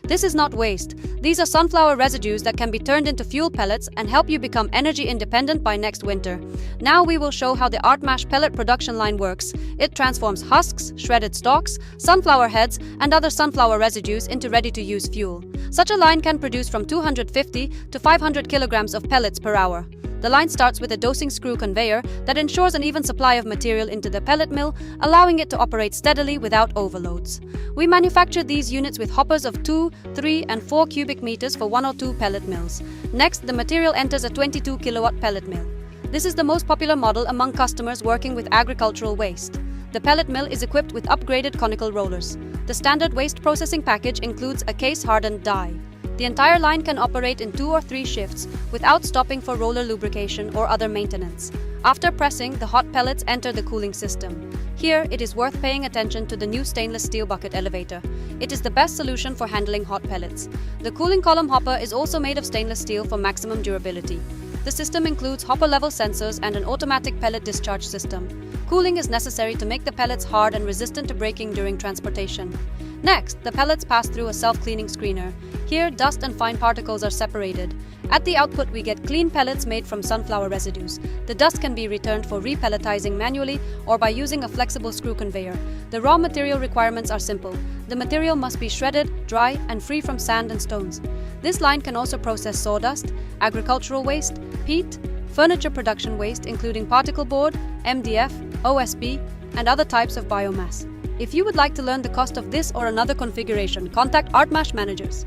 This is not waste. These are sunflower residues that can be turned into fuel pellets and help you become energy independent by next winter. Now we will show how the ArtMash pellet production line works. It transforms husks, shredded stalks, sunflower heads, and other sunflower residues into ready-to-use fuel. Such a line can produce from 250 to 500 kilograms of pellets per hour. The line starts with a dosing screw conveyor that ensures an even supply of material into the pellet mill, allowing it to operate steadily without overloads. We manufacture these units with hoppers of 2, 3, and 4 cubic meters for 1 or 2 pellet mills. Next, the material enters a 22 kilowatt pellet mill. This is the most popular model among customers working with agricultural waste. The pellet mill is equipped with upgraded conical rollers. The standard waste processing package includes a case-hardened die. The entire line can operate in 2 or 3 shifts without stopping for roller lubrication or other maintenance. After pressing, the hot pellets enter the cooling system. Here, it is worth paying attention to the new stainless steel bucket elevator. It is the best solution for handling hot pellets. The cooling column hopper is also made of stainless steel for maximum durability. The system includes hopper-level sensors and an automatic pellet discharge system. Cooling is necessary to make the pellets hard and resistant to breaking during transportation. Next, the pellets pass through a self-cleaning screener. Here, dust and fine particles are separated. At the output, we get clean pellets made from sunflower residues. The dust can be returned for repelletizing manually or by using a flexible screw conveyor. The raw material requirements are simple. The material must be shredded, dry, and free from sand and stones. This line can also process sawdust, agricultural waste, peat, furniture production waste including particle board, MDF, OSB, and other types of biomass. If you would like to learn the cost of this or another configuration, contact ArtMash managers.